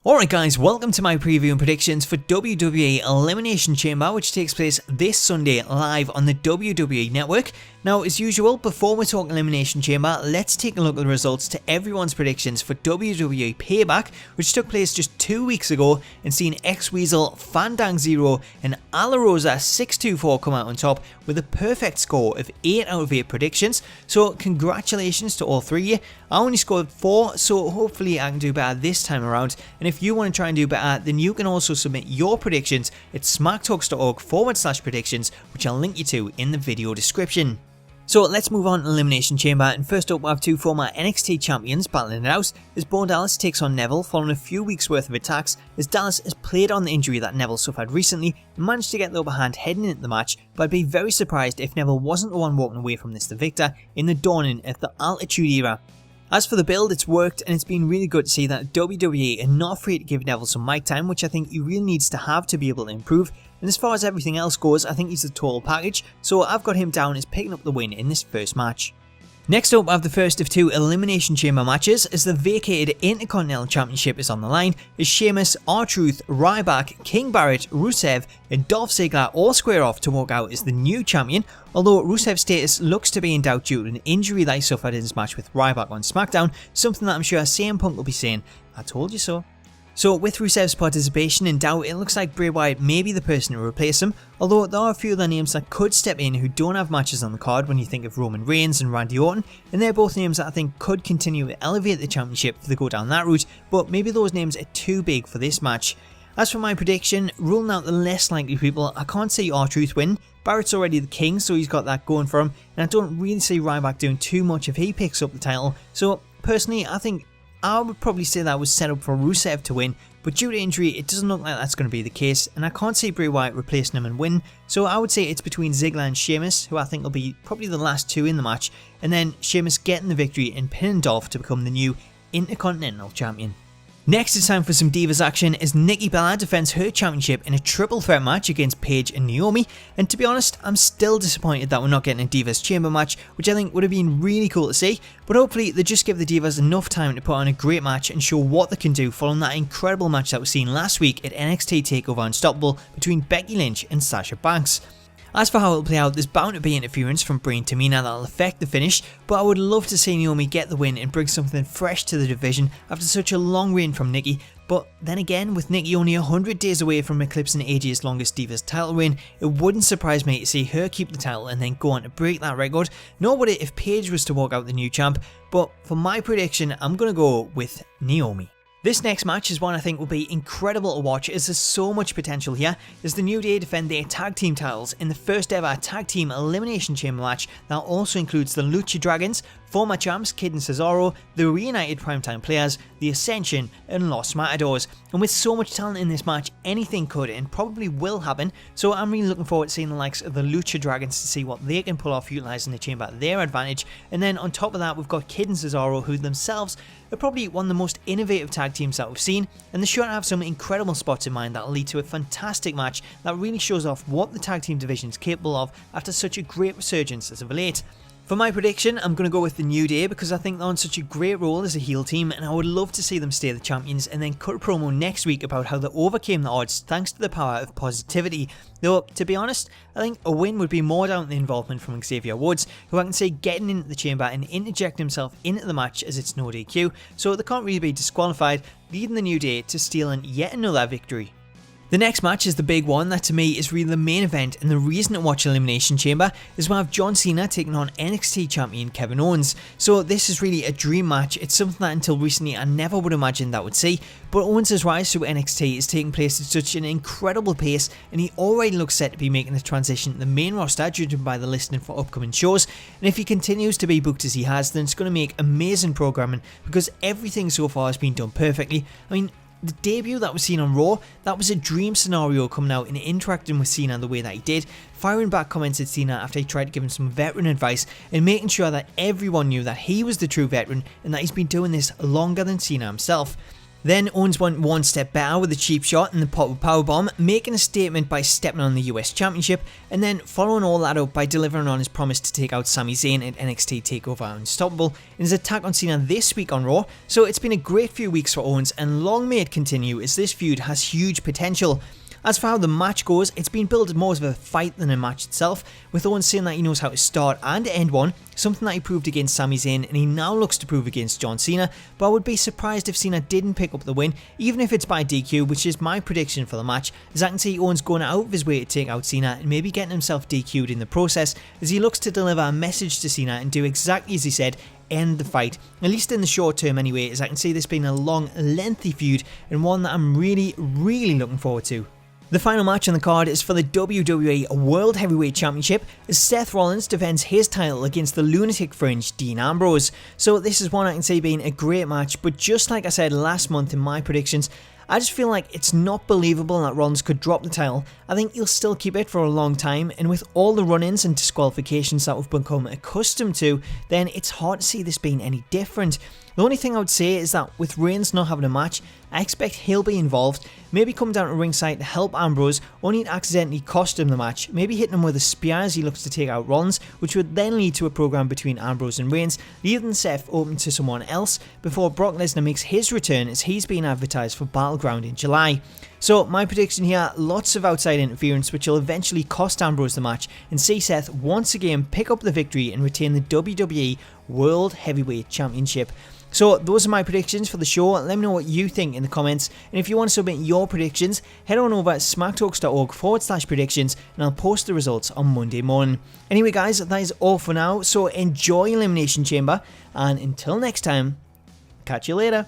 Alright guys, welcome to my preview and predictions for WWE Elimination Chamber, which takes place this Sunday live on the WWE Network. Now, as usual, before we talk Elimination Chamber, let's take a look at the results to everyone's predictions for WWE Payback, which took place just 2 weeks ago, and seen X-Weasel, Fandang Zero and Ala Rosa 624 come out on top with a perfect score of 8 out of 8 predictions. So congratulations to all three of you. I only scored 4, so hopefully I can do better this time around. And if you want to try and do better, then you can also submit your predictions at smacktalks.org/predictions, which I'll link you to in the video description. So let's move on to Elimination Chamber, and first up we have two former NXT champions battling it out as Bo Dallas takes on Neville following a few weeks worth of attacks, as Dallas has played on the injury that Neville suffered recently and managed to get the upper hand heading into the match, but I'd be very surprised if Neville wasn't the one walking away from this the victor in the dawning of the Attitude Era. As for the build, it's worked, and it's been really good to see that WWE are not afraid to give Neville some mic time, which I think he really needs to have to be able to improve. And as far as everything else goes, I think he's the total package, so I've got him down as picking up the win in this first match. Next up, I have the first of 2 Elimination Chamber matches, as the vacated Intercontinental Championship is on the line, as Sheamus, R-Truth, Ryback, King Barrett, Rusev and Dolph Ziggler all square off to walk out as the new champion, although Rusev's status looks to be in doubt due to an injury that he suffered in his match with Ryback on SmackDown, something that I'm sure CM Punk will be saying, "I told you so." So with Rusev's participation in doubt, it looks like Bray Wyatt may be the person to replace him, although there are a few other names that could step in who don't have matches on the card when you think of Roman Reigns and Randy Orton, and they're both names that I think could continue to elevate the championship if they go down that route, but maybe those names are too big for this match. As for my prediction, ruling out the less likely people, I can't see R-Truth win. Barrett's already the king, so he's got that going for him, and I don't really see Ryback doing too much if he picks up the title, so personally I think I would probably say that was set up for Rusev to win, but due to injury it doesn't look like that's going to be the case, and I can't see Bray Wyatt replacing him and win, so I would say it's between Ziggler and Sheamus, who I think will be probably the last two in the match, and then Sheamus getting the victory and pinning Dolph to become the new Intercontinental Champion. Next, it's time for some Divas action as Nikki Bella defends her championship in a triple threat match against Paige and Naomi, and to be honest, I'm still disappointed that we're not getting a Divas Chamber match, which I think would have been really cool to see, but hopefully they just give the Divas enough time to put on a great match and show what they can do following that incredible match that was seen last week at NXT TakeOver Unstoppable between Becky Lynch and Sasha Banks. As for how it'll play out, there's bound to be interference from Bray and Tamina that'll affect the finish, but I would love to see Naomi get the win and bring something fresh to the division after such a long reign from Nikki. But then again, with Nikki only 100 days away from eclipsing AJ's longest Divas title reign, it wouldn't surprise me to see her keep the title and then go on to break that record, nor would it if Paige was to walk out the new champ, but for my prediction, I'm going to go with Naomi. This next match is one I think will be incredible to watch, as there's so much potential here, as the New Day defend their tag team titles in the first ever tag team elimination chamber match that also includes the Lucha Dragons, former champs Kid and Cesaro, the reunited Primetime Players, the Ascension and Los Matadors, and with so much talent in this match, anything could and probably will happen, so I'm really looking forward to seeing the likes of the Lucha Dragons to see what they can pull off utilising the chamber at their advantage, and then on top of that we've got Kid and Cesaro, who themselves are probably one of the most innovative tag teams that we've seen, and they're sure to have some incredible spots in mind that will lead to a fantastic match that really shows off what the tag team division is capable of after such a great resurgence as of late. For my prediction, I'm going to go with the New Day because I think they're on such a great role as a heel team, and I would love to see them stay the champions and then cut a promo next week about how they overcame the odds thanks to the power of positivity. Though, to be honest, I think a win would be more down to the involvement from Xavier Woods, who I can see getting into the chamber and interjecting himself into the match as it's no DQ, so they can't really be disqualified, leading the New Day to stealing yet another victory. The next match is the big one that to me is really the main event, and the reason to watch Elimination Chamber is we have John Cena taking on NXT champion Kevin Owens. So this is really a dream match. It's something that until recently I never would imagine that would see, but Owens' rise through NXT is taking place at such an incredible pace, and he already looks set to be making the transition to the main roster judging by the listing for upcoming shows, and if he continues to be booked as he has, then it's going to make amazing programming because everything so far has been done perfectly. I mean, the debut that was seen on Raw, that was a dream scenario coming out and interacting with Cena the way that he did, firing back comments at Cena after he tried to give him some veteran advice and making sure that everyone knew that he was the true veteran and that he's been doing this longer than Cena himself. Then Owens went one step better with a cheap shot and the pop-up powerbomb, making a statement by stepping on the US Championship, and then following all that up by delivering on his promise to take out Sami Zayn at NXT TakeOver Unstoppable in his attack on Cena this week on Raw. So it's been a great few weeks for Owens, and long may it continue as this feud has huge potential. As for how the match goes, it's been billed more as a fight than a match itself, with Owens saying that he knows how to start and end one, something that he proved against Sami Zayn and he now looks to prove against John Cena, but I would be surprised if Cena didn't pick up the win, even if it's by DQ, which is my prediction for the match, as I can see Owens going out of his way to take out Cena and maybe getting himself DQ'd in the process, as he looks to deliver a message to Cena and do exactly as he said, end the fight, at least in the short term anyway, as I can see this being a long, lengthy feud and one that I'm really looking forward to. The final match on the card is for the WWE World Heavyweight Championship as Seth Rollins defends his title against the lunatic fringe Dean Ambrose. So this is one I can see being a great match, but just like I said last month in my predictions, I just feel like it's not believable that Rollins could drop the title. I think he'll still keep it for a long time, and with all the run-ins and disqualifications that we've become accustomed to, then it's hard to see this being any different. The only thing I would say is that with Reigns not having a match, I expect he'll be involved, maybe come down to ringside to help Ambrose, only to accidentally cost him the match, maybe hitting him with a spear as he looks to take out Rollins, which would then lead to a program between Ambrose and Reigns, leaving Seth open to someone else before Brock Lesnar makes his return as he's being advertised for Battleground in July. So my prediction here, lots of outside interference which will eventually cost Ambrose the match and see Seth once again pick up the victory and retain the WWE World Heavyweight Championship. So those are my predictions for the show. Let me know what you think in the comments, and if you want to submit your predictions, head on over to smacktalks.org/predictions and I'll post the results on Monday morning. Anyway guys, that is all for now, so enjoy Elimination Chamber, and until next time, catch you later.